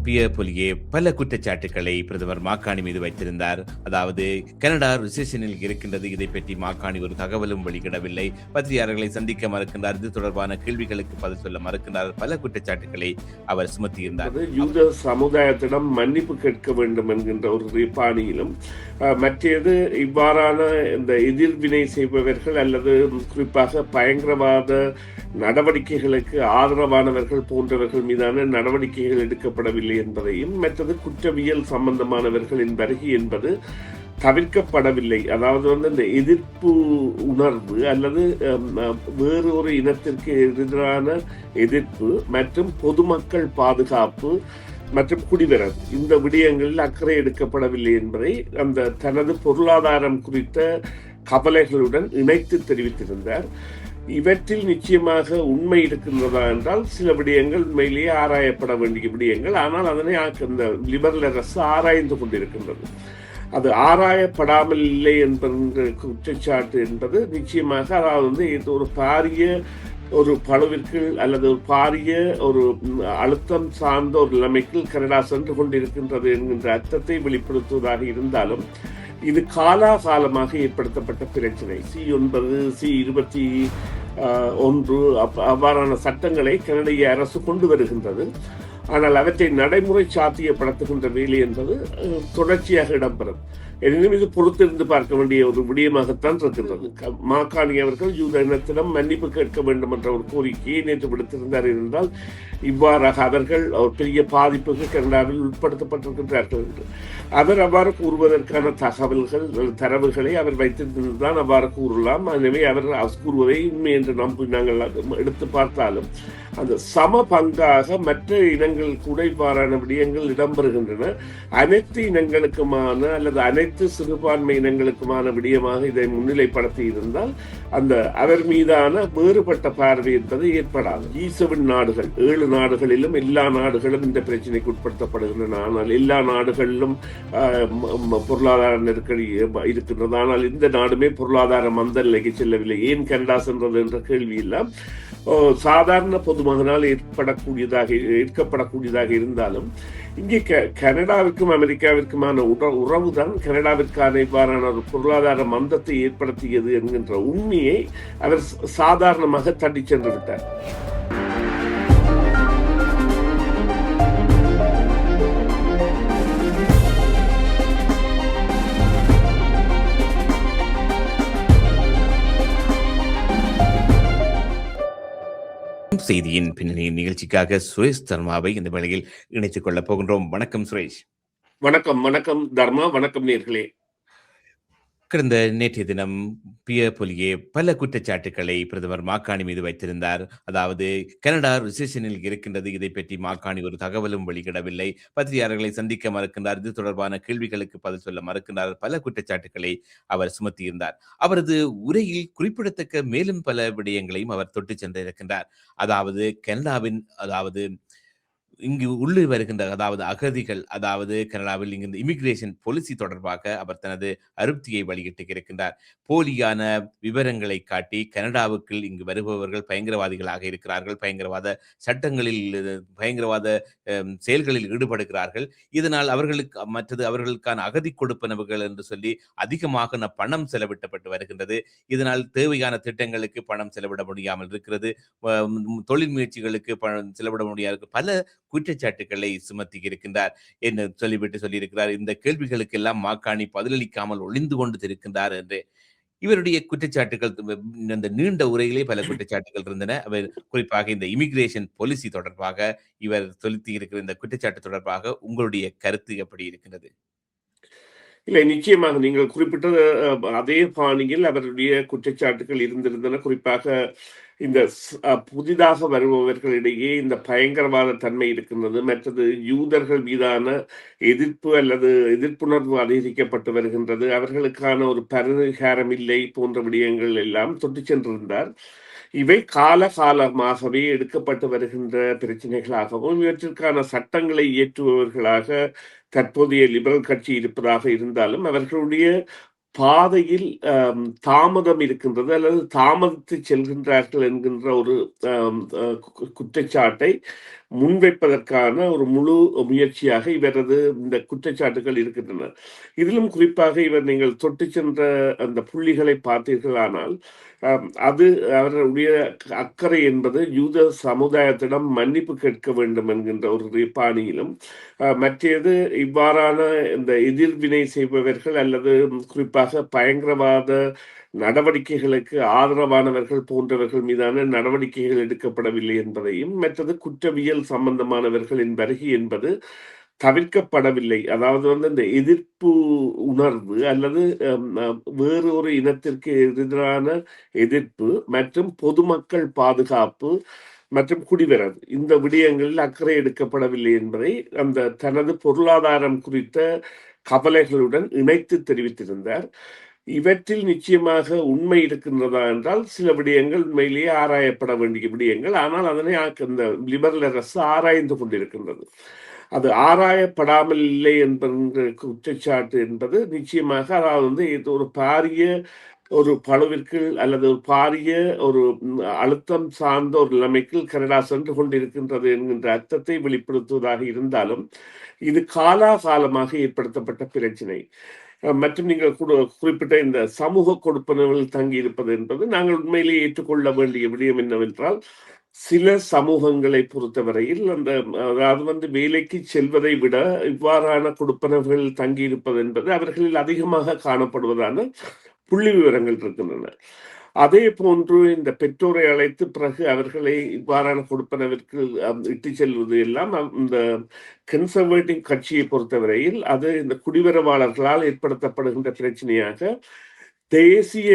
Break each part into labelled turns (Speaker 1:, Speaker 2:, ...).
Speaker 1: Pier பொலியே பல குற்றச்சாட்டுக்களை பிரதமர் மாக்காணி மீது வைத்திருந்தார். அதாவது கனடா ரிசெஷனில் இருக்கின்றது. இதை பற்றி மாக்காணி ஒரு தகவலும் வெளியிடவில்லை. பத்திரிகையாளர்களை சந்திக்க மறுக்கின்றார். இது தொடர்பான கேள்விகளுக்கு பதில் சொல்ல மறுக்கின்றார். பல குற்றச்சாட்டுக்களை அவர் சுமத்தியிருந்தார்.
Speaker 2: யூத சமுதாயத்திடம் மன்னிப்பு கேட்க வேண்டும் என்கின்ற ஒரு பாணியிலும், மற்றது இவ்வாறான இந்த எதிர்வினை செய்பவர்கள் அல்லது குறிப்பாக பயங்கரவாத நடவடிக்கைகளுக்கு ஆதரவானவர்கள் போன்றவர்கள் மீதான நடவடிக்கைகள் எடுக்கப்படவில்லை என்பதையும், மற்றது குற்றவியல் சம்பந்தமானவர்களின் வருகை என்பது தவிர்க்கப்படவில்லை. அதாவது இந்த எதிர்ப்பு உணர்வு அல்லது வேறு ஒரு இனத்திற்கு எதிரான எதிர்ப்பு மற்றும் பொதுமக்கள் பாதுகாப்பு மற்றும் குடிவரவு, இந்த விடயங்களில் அக்கறை எடுக்கப்படவில்லை என்பதை அந்த தனது பொருளாதாரம் குறித்த கவலைகளுடன் இணைத்து தெரிவித்திருந்தார். இவற்றில் நிச்சயமாக உண்மை இருக்கின்றதா என்றால் சில விடயங்கள் உண்மையிலேயே ஆராயப்பட வேண்டிய விடயங்கள். ஆனால் அதனை இந்த லிபரல் அரசு ஆராய்ந்து கொண்டிருக்கின்றது. அது ஆராயப்படாமல் இல்லை என்பது குற்றச்சாட்டு என்பது நிச்சயமாக, அதாவது இது ஒரு பாரிய ஒரு பழுவிற்கு அல்லது ஒரு பாரிய ஒரு அழுத்தம் சார்ந்த ஒரு நிலைமைக்கு கனடா சென்று கொண்டிருக்கின்றது என்கின்ற அர்த்தத்தை வெளிப்படுத்துவதாக இருந்தாலும், இது காலாகாலமாக ஏற்படுத்தப்பட்ட பிரச்சனை. C9, C21 அவ்வாறான சட்டங்களை கனடிய அரசு கொண்டு வருகின்றது. ஆனால் அவற்றை நடைமுறை சாத்தியப்படுத்துகின்ற வேலை என்பது தொடர்ச்சியாக இடம்பெறும். எனினும் இது பொறுத்திருந்து பார்க்க வேண்டிய ஒரு விடயமாகத்தான் இருக்கின்றது. மாக்காணி அவர்கள் யூத இனத்திடம் மன்னிப்பு கேட்க வேண்டும் என்ற ஒரு கோரிக்கையை நேற்று விடுத்திருந்தார் என்றால், இவ்வாறாக அவர்கள் ஒரு பெரிய பாதிப்புக்கு கனடாவில் உட்படுத்தப்பட்டிருக்கின்றார்கள் என்று அவர் அவ்வாறு கூறுவதற்கான தரவுகளை அவர் வைத்திருந்துதான் அவ்வாறு கூறலாம். எனவே அவர் கூறுவதை உண்மை என்று நாங்கள் எடுத்து பார்த்தாலும், அந்த சம பங்காக மற்ற இனங்கள் கூட இவ்வாறான விடயங்கள் இடம்பெறுகின்றன. அனைத்து இனங்களுக்குமான அல்லது அனைத்து சிறுபான்மை இனங்களுக்குமான விடயமாக இதை முன்னிலைப்படுத்தி இருந்தால் அந்த அவர் மீதான வேறுபட்ட பார்வை என்பது ஏற்படாது. G7 நாடுகள் 7 நாடுகளிலும் எல்லா நாடுகளும் இந்த பிரச்சனைக்கு உட்படுத்தப்படுகின்றன. ஆனால் எல்லா நாடுகளிலும் பொருளாதார நெருக்கடி இருக்கின்றது. ஆனால் இந்த நாடுமே பொருளாதார மந்த நிலைக்கு செல்லவில்லை. ஏன் கனடா சென்றது என்ற கேள்வி எல்லாம் சாதாரண பொதுமகனால் ஏற்கப்படக்கூடியதாக இருந்தாலும், இங்கே கனடாவிற்கும் அமெரிக்காவிற்குமான உறவுதான் கனடாவிற்கான இவ்வாறான ஒரு பொருளாதார மந்தத்தை ஏற்படுத்தியது என்கின்ற உண்மையை அவர் சாதாரணமாக தட்டி சென்று விட்டார்.
Speaker 1: செய்தியின் பின்னணி நிகழ்ச்சிக்காக சுரேஷ் தர்மாவை இந்த வேளையில் இணைத்துக் கொள்ளப் போகின்றோம். வணக்கம் சுரேஷ்.
Speaker 2: வணக்கம் தர்மா. வணக்கம் நேர்களே.
Speaker 1: கடந்த நேற்றைய தினம் பியர் பொலியே பல குற்றச்சாட்டுக்களை பிரதமர் மாக்காணி மீது வைத்திருந்தார். அதாவது கனடா ரிசெஷனில் இருக்கின்றது. இதை பற்றி மாக்காணி ஒரு தகவலும் வெளியிடவில்லை. பத்திரிகையாளர்களை சந்திக்க மறுக்கின்றார். இது தொடர்பான கேள்விகளுக்கு பதில் சொல்ல மறுக்கின்றார். பல குற்றச்சாட்டுக்களை அவர் சுமத்தியிருந்தார். அவரது உரையில் குறிப்பிடத்தக்க மேலும் பல விடயங்களையும் அவர் தொட்டு சென்றிருக்கின்றார். அதாவது கனடாவின் இங்கு உள்ளே வருகின்ற அகதிகள், கனடாவில் இங்கிருந்து இமிகிரேஷன் பாலிசி தொடர்பாக அவர் தனது அதிருப்தியை வெளியிட்டு இருக்கின்றார். போலியான விவரங்களை காட்டி கனடாவுக்குள் இங்கு வருபவர்கள் பயங்கரவாதிகளாக இருக்கிறார்கள், பயங்கரவாத சட்டங்களில் பயங்கரவாத செயல்களில் ஈடுபடுகிறார்கள், இதனால் அவர்களுக்கான அகதி கொடுப்பனவுகள் என்று சொல்லி அதிகமாக பணம் செலவிட்டப்பட்டு வருகின்றது, இதனால் தேவையான திட்டங்களுக்கு பணம் செலவிட முடியாமல் இருக்கிறது, தொழில் முயற்சிகளுக்கு பணம் செலவிட முடியாது, பல குற்றச்சாட்டுக்களை சுமத்தி இருக்கின்றார் என்று சொல்லியிருக்கிறார். இந்த கேள்விகளுக்கு எல்லாம் மாக்காணி பதிலளிக்காமல் ஒளிந்து கொண்டு இருக்கின்றார் என்று இவருடைய குற்றச்சாட்டுகள், இந்த நீண்ட உரையிலே பல குற்றச்சாட்டுகள் இருந்தன. அவர் குறிப்பாக இந்த இமிகிரேஷன் பாலிசி தொடர்பாக இவர் செலுத்தி இருக்கிற இந்த குற்றச்சாட்டு தொடர்பாக உங்களுடைய கருத்து எப்படி இருக்கின்றது?
Speaker 2: இல்லை, நிச்சயமாக நீங்கள் குறிப்பிட்ட அதே பாணியில் அவருடைய குற்றச்சாட்டுகள் இருந்திருந்தன. குறிப்பாக இந்த புதிதாக வருபவர்களிடையே இந்த பயங்கரவாத தன்மை இருக்கின்றது, மற்றது யூதர்கள் மீதான எதிர்ப்பு அல்லது எதிர்ப்புணர்வு அதிகரிக்கப்பட்டு வருகின்றது, அவர்களுக்கான ஒரு பரிகாரம் இல்லை போன்ற விடயங்கள் எல்லாம் தொட்டு சென்றிருந்தார். இவை காலகாலமாகவே எடுக்கப்பட்டு வருகின்ற பிரச்சனைகளாகவும் இவற்றிற்கான சட்டங்களை இயற்றுபவர்களாக தற்போதைய லிபரல் கட்சி இருப்பதாக இருந்தாலும் அவர்களுடைய பாதையில் தாமதம் இருக்கின்றது அல்லது தாமதத்து செல்கின்றார்கள் என்கின்ற ஒரு குற்றச்சாட்டை முன்வைப்பதற்கான ஒரு முழு முயற்சியாக இவரது இந்த குற்றச்சாட்டுகள் இருக்கின்றன. இதிலும் குறிப்பாக இவர் நீங்கள் தொட்டு சென்ற அந்த புள்ளிகளை பார்த்தீர்களானால், அது அவர்களுடைய அக்கறை என்பது யூத சமுதாயத்திடம் மன்னிப்பு கேட்க வேண்டும் என்கின்ற ஒரு பாணியிலும், மற்றது இவ்வாறான இந்த எதிர்வினை செய்பவர்கள் அல்லது குறிப்பாக பயங்கரவாத நடவடிக்கைகளுக்கு ஆதரவானவர்கள் போன்றவர்கள் மீதான நடவடிக்கைகள் எடுக்கப்படவில்லை என்பதையும், மற்றது குற்றவியல் சம்பந்தமானவர்களின் வருகை என்பது தவிர்க்கப்படவில்லை. அதாவது இந்த எதிர்ப்பு உணர்வு அல்லது வேறு ஒரு இனத்திற்கு எதிரான எதிர்ப்பு மற்றும் பொதுமக்கள் பாதுகாப்பு மற்றும் குடிவரவு இந்த விடயங்களில் அக்கறை எடுக்கப்படவில்லை என்பதை அந்த தனது பொருளாதாரம் குறித்த கவலைகளுடன் இணைத்து தெரிவித்திருந்தார். இவற்றில் நிச்சயமாக உண்மை இருக்கின்றதா என்றால் சில விடயங்கள் உண்மையிலேயே ஆராயப்பட வேண்டிய விடயங்கள். ஆனால் அதனை இந்த லிபரல் அரசு ஆராய்ந்து கொண்டிருக்கின்றது. அது ஆராயப்படாமல் இல்லை என்கிற குற்றச்சாட்டு என்பது நிச்சயமாக, அதாவது இது ஒரு பாரிய ஒரு பழுவிற்கு அல்லது ஒரு பாரிய ஒரு அழுத்தம் சார்ந்த ஒரு நிலைமைக்கு கனடா சென்று கொண்டிருக்கின்றது என்கின்ற அர்த்தத்தை வெளிப்படுத்துவதாக இருந்தாலும், இது காலாகாலமாக ஏற்படுத்தப்பட்ட பிரச்சினை. மற்றும் நீங்கள் குறிப்பிட்ட இந்த சமூக கொடுப்பனவில் தங்கி இருப்பது என்பது நாங்கள் உண்மையிலேயே ஏற்றுக்கொள்ள வேண்டிய விடயம் என்னவென்றால், சில சமூகங்களை பொறுத்தவரையில் அதாவது வேலைக்கு செல்வதை விட இவ்வாறான கொடுப்பனவுகள் தங்கி இருப்பது என்பது அவர்களில் அதிகமாக காணப்படுவதான புள்ளி விவரங்கள் இருக்கின்றன. அதே போன்று இந்த பெற்றோரை அழைத்து பிறகு அவர்களை இவ்வாறான கொடுப்பனவிற்கு இட்டு செல்வது எல்லாம் இந்த கன்சர்வேட்டிவ் கட்சியை பொறுத்தவரையில் அது இந்த குடிவரவாளர்களால் ஏற்படுத்தப்படுகின்ற பிரச்சனையாக தேசிய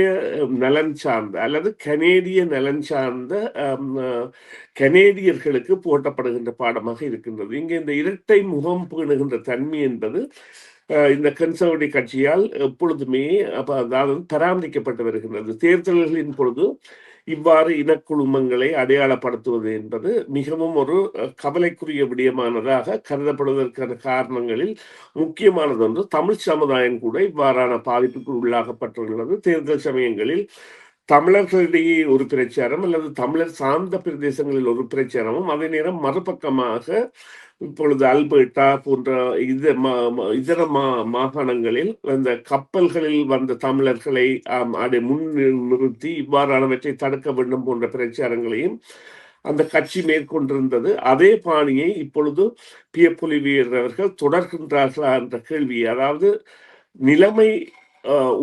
Speaker 2: நலன் சார்ந்த அல்லது கனேடிய நலன் சார்ந்த கனேடியர்களுக்கு போட்டப்படுகின்ற பாடமாக இருக்கின்றது. இங்கே இந்த இரட்டை முகம் பேணுகின்ற தன்மை என்பது இந்த கன்சர்வேட்டிவ் கட்சியால் எப்பொழுதுமே அதாவது பராமரிக்கப்பட்டு வருகின்றது. தேர்தல்களின் பொழுது இவ்வாறு இனக்குழுமங்களை அடையாளப்படுத்துவது என்பது மிகவும் ஒரு கவலைக்குரிய விடயமானதாக கருதப்படுவதற்கான காரணங்களில் முக்கியமானது ஒன்று. தமிழ் சமுதாயம் கூட இவ்வாறான பாதிப்புக்கு உள்ளாகப்பட்டுள்ளது. தேர்தல் சமயங்களில் தமிழர்களிடையே ஒரு பிரச்சாரம் அல்லது தமிழர் சார்ந்த பிரதேசங்களில் ஒரு பிரச்சாரமும், அதே நேரம் மறுபக்கமாக இப்பொழுது அல்பர்டா போன்ற இதர மாகாணங்களில் அந்த கப்பல்களில் வந்த தமிழர்களை அதை முன் நிறுத்தி இவ்வாறானவற்றை தடுக்க வேண்டும் போன்ற பிரச்சாரங்களையும் அந்த கட்சி மேற்கொண்டிருந்தது. அதே பாணியை இப்பொழுது பியப்பொலிவியர் அவர்கள் தொடர்கின்றார்களா என்ற கேள்வி, அதாவது நிலைமை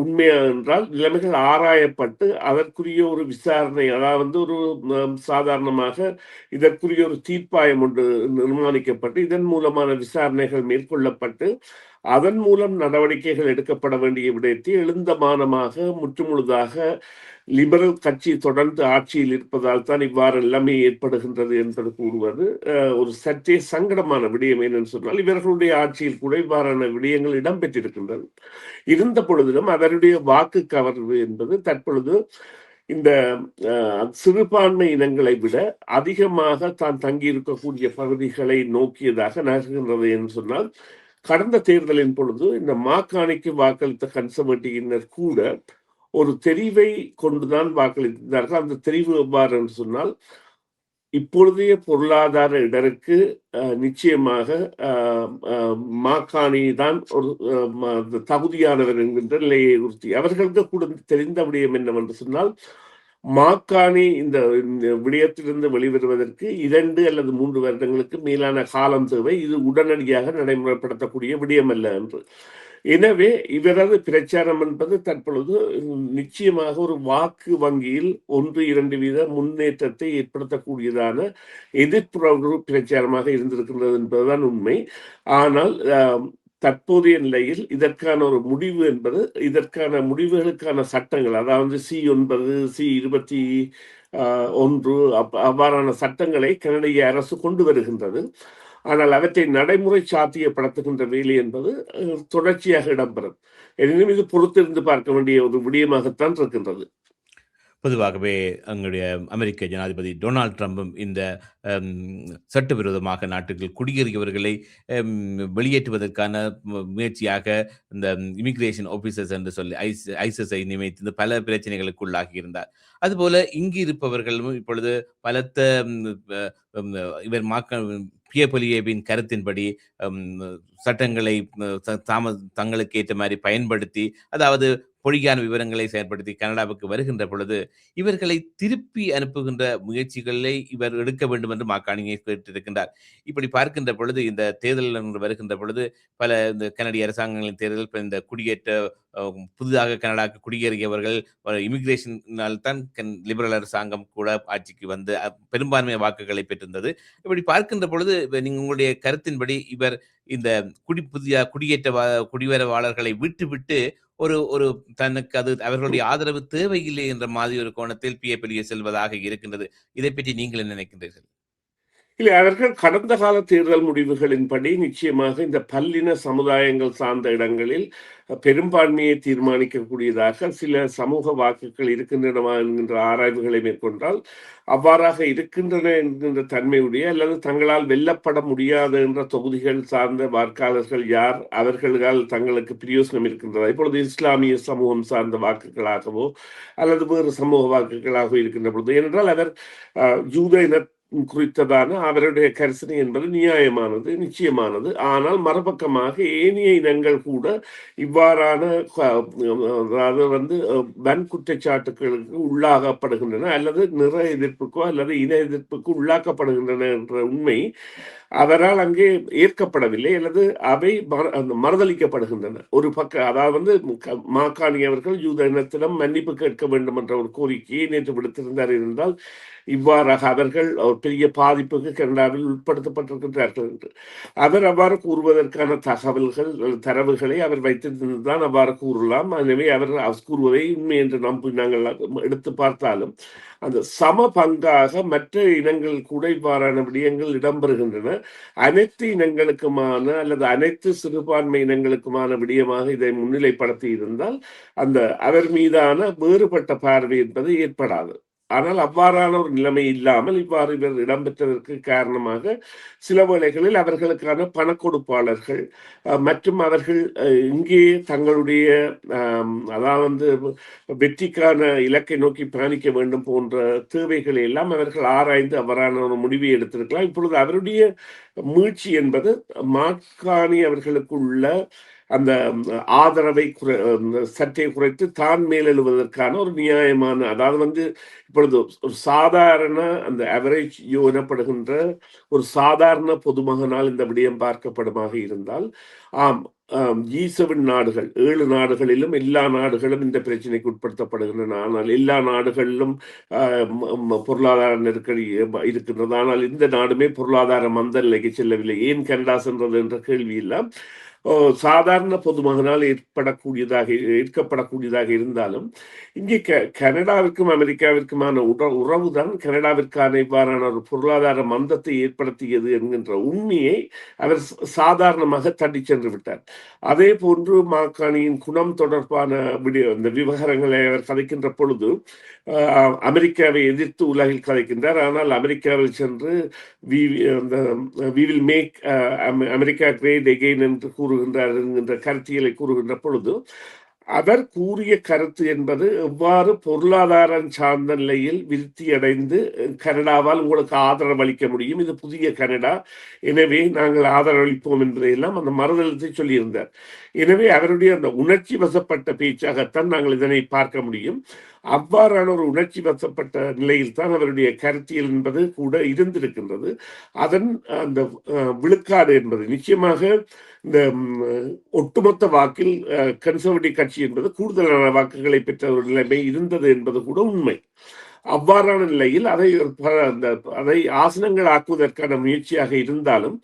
Speaker 2: உண்மையா என்றால் நிலைமைகள் ஆராயப்பட்டு அதற்குரிய ஒரு விசாரணை, அதாவது ஒரு சாதாரணமாக இதற்குரிய ஒரு தீர்ப்பாயம் ஒன்று நிர்மாணிக்கப்பட்டு இதன் மூலமான விசாரணைகள் மேற்கொள்ளப்பட்டு அதன் மூலம் நடவடிக்கைகள் எடுக்கப்பட வேண்டிய விடயத்தை எழுந்தமானமாக முற்றுமுழுதாக லிபரல் கட்சி தொடர்ந்து ஆட்சியில் இருப்பதால் தான் இவ்வாறு நிலைமை ஏற்படுகின்றது என்பது கூறுவது ஒரு சற்றே சங்கடமான விடயம். என்னன்னு சொன்னால், இவர்களுடைய ஆட்சியில் கூட இவ்வாறான விடயங்கள் இடம்பெற்றிருக்கின்றது. இருந்த பொழுதிலும் அவருடைய வாக்கு கவர்வு என்பது தற்பொழுது இந்த சிறுபான்மை இனங்களை விட அதிகமாக தான் தங்கியிருக்கக்கூடிய பகுதிகளை நோக்கியதாக நகர்கின்றது என்று சொன்னால், கடந்த தேர்தலின் பொழுது இந்த மாக்காணிக்கு வாக்களித்த கன்சர்வேட்டிவினர் கூட ஒரு தெரிவை கொண்டுதான் வாக்களித்தார்கள். அந்த தெரிவு எவ்வாறு என்று சொன்னால், இப்பொழுதைய பொருளாதார இடருக்கு நிச்சயமாக மாக்காணி தான் ஒரு தகுதியானவர் என்கின்ற நிலையை உறுத்தி அவர்களுக்கு கூட தெரிந்த விடயம் என்னவென்று சொன்னால், மாக்காணி இந்த விடயத்திலிருந்து வெளிவருவதற்கு 2 அல்லது 3 வருடங்களுக்கு மேலான காலம் தேவை. இது உடனடியாக நடைமுறைப்படுத்தக்கூடிய விடயம் அல்ல என்று. எனவே இவரது பிரச்சாரம் என்பது தற்பொழுது நிச்சயமாக ஒரு வாக்கு வங்கியில் 1-2 வீத முன்னேற்றத்தை ஏற்படுத்தக்கூடியதான எதிர்ப்புற பிரச்சாரமாக இருந்திருக்கின்றது என்பதுதான் உண்மை. ஆனால் தற்போதைய நிலையில் இதற்கான ஒரு முடிவு என்பது, இதற்கான முடிவுகளுக்கான சட்டங்கள், அதாவது C9 C21 அவ்வாறான சட்டங்களை கனடிய அரசு கொண்டு வருகின்றது. ஆனால் அவற்றை நடைமுறை சாத்தியப்படுத்துகின்ற வேலை என்பது தொடர்ச்சியாக இடம்பெறும். எனினும் இது பொறுத்திருந்து பார்க்க வேண்டிய ஒரு விடயமாகத்தான் இருக்கின்றது.
Speaker 1: பொதுவாகவே எங்களுடைய அமெரிக்க ஜனாதிபதி டொனால்ட் ட்ரம்பும் இந்த அம், சட்டவிரோதமாக நாட்டுக்குள் குடியேறியவர்களை வெளியேற்றுவதற்கான முயற்சியாக இந்த இமிகிரேஷன் ஆபீசர்ஸ் என்று சொல்லி ஐசஸை நியமித்து இந்த பல பிரச்சனைகளுக்கு உள்ளாகி இருந்தார். அதுபோல இங்கு இருப்பவர்களும் இப்பொழுது பலத்த ம், அ, ம், இவர் பிய பொலியேவின் கருத்தின்படி ம், சட்டங்களை தங்களுக்கு ஏற்ற மாதிரி பயன்படுத்தி, அதாவது பொய்யான விவரங்களை செயற்படுத்தி கனடாவுக்கு வருகின்ற பொழுது இவர்களை திருப்பி அனுப்புகின்ற முயற்சிகளை இவர் எடுக்க வேண்டும் என்று மாக்காணியை கேட்டிருக்கின்றார். இப்படி பார்க்கின்ற பொழுது இந்த தேர்தல் என்று வருகின்ற பொழுது பல இந்த கனடிய அரசாங்கங்களின் தேர்தல் இப்ப இந்த குடியேற்ற புதிதாக கனடாவுக்கு குடியேறியவர்கள் இமிகிரேஷனால் தான் லிபரல் அரசாங்கம் கூட ஆட்சிக்கு வந்து பெரும்பான்மை வாக்குகளை பெற்றிருந்தது. இப்படி பார்க்கின்ற பொழுது நீங்க உங்களுடைய கருத்தின்படி இவர் இந்த புதிய குடிவரவாளர்களை விட்டுவிட்டு ஒரு ஒரு தனக்கு அது அவர்களுடைய ஆதரவு தேவையில்லை என்ற மாதிரி ஒரு கோணத்தில் பிஏ செல்வதாக இருக்கின்றது. இதை பற்றி நீங்கள் என்ன நினைக்கின்றீர்கள்?
Speaker 2: இல்லை, அவர்கள் கடந்த கால தேர்தல் முடிவுகளின்படி நிச்சயமாக இந்த பல்லின சமுதாயங்கள் சார்ந்த இடங்களில் பெரும்பான்மையை தீர்மானிக்கக்கூடியதாக சில சமூக வாக்குகள் இருக்கின்றனவா என்கின்ற ஆராய்வுகளை மேற்கொண்டால் அவ்வாறாக இருக்கின்றன என்கின்ற தன்மையுடைய அல்லது தங்களால் வெல்லப்பட முடியாத என்ற தொகுதிகள் சார்ந்த வாக்காளர்கள் யார், அவர்களால் தங்களுக்கு பிரயோசனம் இருக்கின்றதா, இப்பொழுது இஸ்லாமிய சமூகம் சார்ந்த வாக்குகளாகவோ அல்லது வேறு சமூக வாக்குகளாகவோ இருக்கின்ற பொழுது, ஏனென்றால் அவர் யூத இன குறித்ததான அவருடைய கரிசனை என்பது நியாயமானது, நிச்சயமானது. ஆனால் மறுபக்கமாக ஏனைய இனங்கள் கூட இவ்வாறான அதாவது வன் குற்றச்சாட்டுகளுக்கு உள்ளாகப்படுகின்றன அல்லது நிற எதிர்ப்புக்கோ அல்லது இன எதிர்ப்புக்கு உள்ளாக்கப்படுகின்றன என்ற உண்மை அவரால் அங்கே ஏற்கப்படவில்லை அல்லது அவை மறுதளிக்கப்படுகின்றன. ஒரு பக்கம் அதாவது மாக்காணி அவர்கள் யூத இனத்திடம் மன்னிப்பு கேட்க வேண்டும் என்ற ஒரு கோரிக்கையை நேற்று விடுத்திருந்தார் என்றால் இவ்வாறாக அவர்கள் பெரிய பாதிப்புக்கு கனடாவில் உட்படுத்தப்பட்டிருக்கின்றார்கள் என்று அவர் அவ்வாறு கூறுவதற்கான தரவுகளை அவர் வைத்திருந்துதான் அவ்வாறு கூறலாம். எனவே அவர் கூறுவதை உண்மை என்று நாங்கள் எடுத்து பார்த்தாலும் அந்த சம பங்காக மற்ற இனங்கள் கூட இவ்வாறான விடயங்கள் இடம்பெறுகின்றன. அனைத்து இனங்களுக்குமான அல்லது அனைத்து சிறுபான்மை இனங்களுக்குமான விடயமாக இதை முன்னிலைப்படுத்தி இருந்தால் அந்த அவர் மீதான வேறுபட்ட பார்வை என்பது ஏற்படாது. ஆனால் அவ்வாறான ஒரு நிலைமை இல்லாமல் இவ்வாறு இவர் இடம்பெற்றதற்கு காரணமாக சில வேளைகளில் அவர்களுக்கான பண கொடுப்பாளர்கள் மற்றும் அவர்கள் இங்கே தங்களுடைய அதாவது வெற்றிக்கான இலக்கை நோக்கி பயணிக்க வேண்டும் போன்ற தேவைகளை எல்லாம் அவர்கள் ஆராய்ந்து அவ்வாறான ஒரு முடிவை எடுத்திருக்கலாம். இப்பொழுது அவருடைய மீழ்ச்சி என்பது மாக்காணி அவர்களுக்குள்ள அந்த ஆதரவை சற்றே குறைத்து தான் மேலெழுவதற்கான ஒரு நியாயமான, அதாவது இப்பொழுது ஒரு சாதாரண அந்த அவரேஜ் எனப்படுகின்ற ஒரு சாதாரண பொதுமகனால் இந்த விடயம் பார்க்கப்படுமாக இருந்தால் G7 நாடுகள் 7 நாடுகளிலும் எல்லா நாடுகளும் இந்த பிரச்சனைக்கு உட்படுத்தப்படுகின்றன. ஆனால் எல்லா நாடுகளிலும் பொருளாதார நெருக்கடி இருக்கின்றது. ஆனால் இந்த நாடுமே பொருளாதார மந்த நிலைக்கு செல்லவில்லை. ஏன் கனடா சென்றது என்ற கேள்வி எல்லாம் சாதாரண பொதுமகனால் ஏற்கப்படக்கூடியதாக இருந்தாலும் இங்கே கனடாவிற்கும் அமெரிக்காவிற்குமான உறவுதான் கனடாவிற்கான இவ்வாறான ஒரு பொருளாதார மந்தத்தை ஏற்படுத்தியது என்கின்ற உண்மையை அவர் சாதாரணமாக தட்டி சென்று விட்டார். அதே போன்று மாக்காணியின் குணம் தொடர்பான இந்த விவகாரங்களை அவர் கதைக்கின்ற பொழுது அமெரிக்காவை எதிர்த்து உலகில் கதைக்கின்றார். ஆனால் அமெரிக்காவில் சென்று we will make America great again என்று கூறுகின்றார் என்கின்ற கருத்தியலை கூறுகின்ற பொழுது அவர் கூறிய கருத்து என்பது எவ்வாறு பொருளாதார சார்ந்த நிலையில் விருத்தியடைந்து கனடாவால் உங்களுக்கு ஆதரவு அளிக்க முடியும், இது புதிய கனடா, எனவே நாங்கள் ஆதரவளிப்போம் என்பதையெல்லாம் அந்த மறுதளத்தை சொல்லியிருந்தார். எனவே அவருடைய அந்த உணர்ச்சி வசப்பட்ட பேச்சாகத்தான் நாங்கள் இதனை பார்க்க முடியும். அவ்வாறான ஒரு உணர்ச்சி வசப்பட்ட நிலையில் தான் அவருடைய கருத்தியல் என்பது கூட இருந்திருக்கின்றது. அதன் அந்த விழுக்காடு என்பது நிச்சயமாக இந்த ஒட்டுமொத்த வாக்கில் கன்சர்வேட்டிவ் கட்சி என்பது கூடுதலான வாக்குகளை பெற்ற ஒரு நிலைமை இருந்தது என்பது கூட உண்மை. அவ்வாறான நிலையில் அதை ஆசனங்கள் ஆக்குவதற்கான முயற்சியாக இருந்தாலும்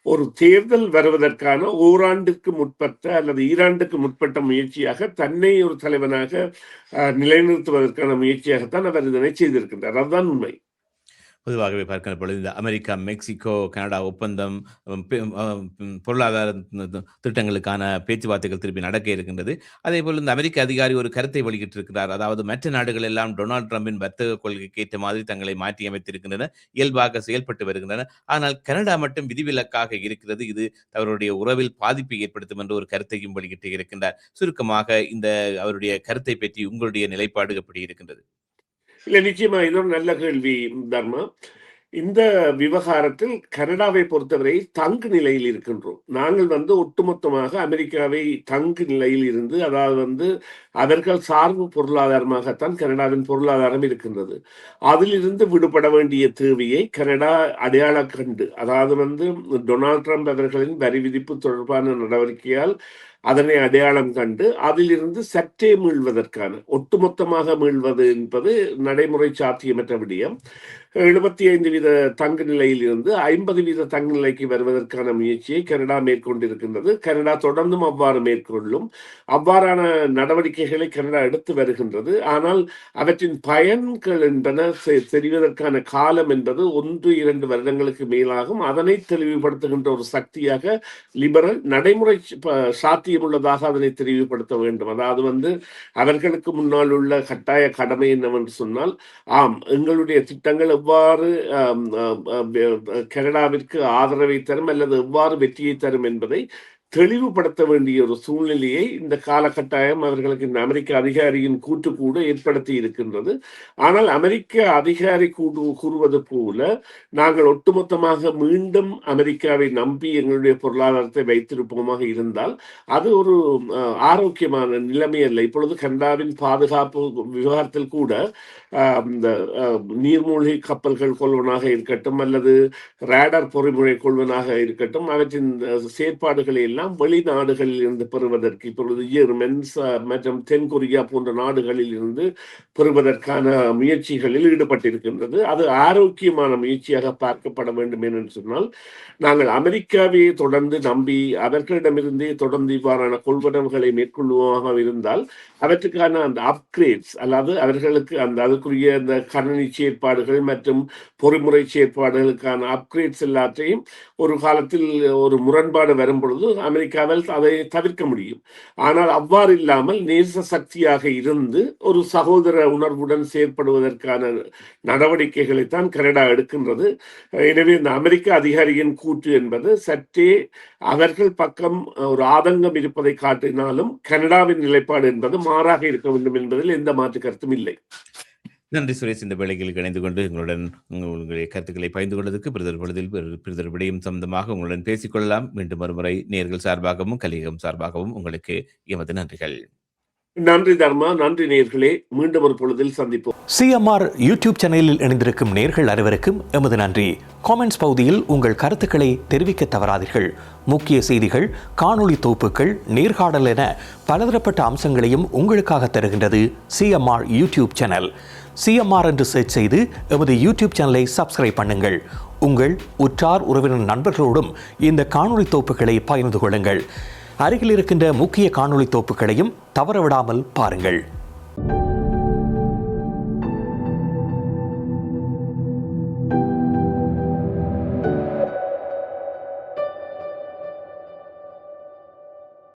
Speaker 2: ஒரு தேர்தல் வருவதற்கான ஓராண்டுக்கு முற்பட்ட அல்லது ஈராண்டுக்கு முற்பட்ட முயற்சியாக தன்னை ஒரு தலைவனாக நிலைநிறுத்துவதற்கான முயற்சியாகத்தான் அவர் இதனை செய்திருக்கின்றார். அதுதான் உண்மை.
Speaker 1: பொதுவாகவே பார்க்கிற பொழுது இந்த அமெரிக்கா, மெக்சிகோ, கனடா ஒப்பந்தம் பொருளாதார திட்டங்களுக்கான பேச்சுவார்த்தைகள் திருப்பி நடக்க இருக்கின்றது. அதேபோல் இந்த அமெரிக்க அதிகாரி ஒரு கருத்தை வெளியிட்டிருக்கிறார். அதாவது மற்ற நாடுகள் எல்லாம் டொனால்ட் ட்ரம்பின் வர்த்தக கொள்கைக்கு ஏற்ற மாதிரி தங்களை மாற்றி அமைத்திருக்கின்றன. இயல்பாக செயல்பட்டு வருகின்றன. ஆனால் கனடா மட்டும் விதிவிலக்காக இருக்கிறது. இது அவருடைய உறவில் பாதிப்பை ஏற்படுத்தும் என்ற ஒரு கருத்தையும் வெளியிட்டு இருக்கின்றார். சுருக்கமாக இந்த அவருடைய கருத்தை பற்றி உங்களுடைய நிலைப்பாடு எப்படி இருக்கின்றது?
Speaker 2: இல்ல நிச்சயமா இது ஒரு நல்ல கேள்வி தர்மா. இந்த விவகாரத்தில் கனடாவை பொறுத்தவரை தங்கு நிலையில் இருக்கின்றோம். நாங்கள் ஒட்டுமொத்தமாக அமெரிக்காவை தங்கு நிலையில் இருந்து, அதாவது அவர்கள் சார்பு பொருளாதாரமாகத்தான் கனடாவின் பொருளாதாரம் இருக்கின்றது. அதிலிருந்து விடுபட வேண்டிய தேவையை கனடா அடையாளம் கண்டு, அதாவது டொனால்ட் ட்ரம்ப் அவர்களின் வரி விதிப்பு தொடர்பான நடவடிக்கையால் அதனை அடையாளம் கண்டு அதிலிருந்து சற்றே மீள்வதற்கான, ஒட்டுமொத்தமாக மீள்வது என்பது நடைமுறை சாத்தியமற்ற விடயம். 75% தங்கு நிலையில் இருந்து 50% தங்கு நிலைக்கு வருவதற்கான முயற்சியை கனடா மேற்கொண்டிருக்கின்றது. கனடா தொடர்ந்தும் அவ்வாறு மேற்கொள்ளும். அவ்வாறான நடவடிக்கைகளை கனடா எடுத்து வருகின்றது. ஆனால் அவற்றின் பயன்கள் என்பன தெரிவதற்கான காலம் என்பது 1-2 வருடங்களுக்கு மேலாகும். அதனை தெளிவுபடுத்துகின்ற ஒரு சக்தியாக லிபரல் நடைமுறை சாத்தியமுள்ளதாக அதனை தெளிவுபடுத்த வேண்டும். அதாவது அவர்களுக்கு முன்னால் உள்ள கட்டாய கடமை என்னவென்று சொன்னால், ஆம், எங்களுடைய திட்டங்கள் எவ்வாறு கனடாவிற்கு ஆதரவை தரும் அல்லது எவ்வாறு வெற்றியை தரும் என்பதை தெளிவுபடுத்த வேண்டிய ஒரு சூழ்நிலையை இந்த காலகட்டாயம் அவர்களுக்கு இந்த அமெரிக்க அதிகாரியின் கூட்டு கூட ஏற்படுத்தி இருக்கின்றது. ஆனால் அமெரிக்க அதிகாரி கூறுவது போல நாங்கள் ஒட்டுமொத்தமாக மீண்டும் அமெரிக்காவை நம்பி எங்களுடைய பொருளாதாரத்தை வைத்திருப்போமாக இருந்தால் அது ஒரு ஆரோக்கியமான நிலைமை அல்ல. இப்பொழுது கனடாவின் பாதுகாப்பு விவகாரத்தில் கூட இந்த நீர்மூழ்கி கப்பல்கள் கொள்வனாக இருக்கட்டும் அல்லது ரேடார் பொறிமுறை கொள்வனாக இருக்கட்டும், அவற்றின் செயற்பாடுகளை எல்லாம் வெளிநாடுகளில் இருந்து பெறுவதற்கு இப்பொழுது ஜெர்மன் மற்றும் தென்கொரியா போன்ற நாடுகளில் இருந்து பெறுவதற்கான முயற்சிகளில் ஈடுபட்டிருக்கின்றது. அது ஆரோக்கியமான முயற்சியாக பார்க்கப்பட வேண்டும் என்று சொன்னால், நாங்கள் அமெரிக்காவை தொடர்ந்து நம்பி அவர்களிடமிருந்தே தொடர்ந்து இவ்வாறான கொள்வனவுகளை மேற்கொள்ளுவதாக இருந்தால் அவற்றுக்கான அந்த அப்கிரேட்ஸ், அதாவது அவர்களுக்கு அதுக்குரிய அந்த கணினி செயற்பாடுகள் மற்றும் பொறிமுறை செயற்பாடுகளுக்கான அப்கிரேட்ஸ் எல்லாத்தையும் ஒரு காலத்தில் ஒரு முரண்பாடு வரும் பொழுது அமெரிக்காவில் அதை தவிர்க்க முடியும். ஆனால் அவ்வாறு இல்லாமல் நேச சக்தியாக இருந்து ஒரு சகோதர உணர்வுடன் செயற்படுவதற்கான நடவடிக்கைகளைத்தான் கனடா எடுக்கின்றது. எனவே இந்த அமெரிக்க அதிகாரியின் கூற்று என்பது சற்றே அவர்கள் பக்கம் ஒரு ஆதங்கம் இருப்பதை காட்டினாலும் கனடாவின் நிலைப்பாடு என்பது மாறாக இருக்க வேண்டும் என்பதில் எந்த மாற்று கருத்தும் இல்லை.
Speaker 1: நன்றி சுரேஷ். இந்த வேளையில் இணைந்து கொண்டு எங்களுடன் உங்களுடைய கருத்துக்களை பகிர்ந்து கொண்டதற்கு பிரதர் விடயம் சம்பந்தமாக உங்களுடன் பேசிக்கொள்ளலாம். மீண்டும் மறுமுறை நேர்கள் சார்பாகவும் கலியகம் சார்பாகவும் உங்களுக்கு எமது நன்றிகள்.
Speaker 2: நன்றி தர்மா, நன்றி நேர்களே. மீண்டும் ஒரு பொழுதில் சந்திப்போம்.
Speaker 3: சிஎம்ஆர் யூடியூப் சேனலில் இணைந்திருக்கும் நேர்கள் அனைவருக்கும் எமது நன்றி. காமெண்ட்ஸ் பகுதியில் உங்கள் கருத்துக்களை தெரிவிக்க தவறாதீர்கள். முக்கிய செய்திகள், காணொளி தொகுப்புகள், நேர்காணல் என பலதரப்பட்ட அம்சங்களையும் உங்களுக்காக தருகின்றது சிஎம்ஆர் யூடியூப் சேனல். சிஎம்ஆர் என்று சர்ச் செய்து எமது யூடியூப் சேனலை சப்ஸ்கிரைப் பண்ணுங்கள். உங்கள் உற்றார் உறவினர் நண்பர்களோடும் இந்த காணொளி தொகுப்புகளை பகிர்ந்து கொள்ளுங்கள். அருகில் இருக்கின்ற முக்கிய காணொளி தொகுப்புகளையும் தவறவிடாமல் பாருங்கள்.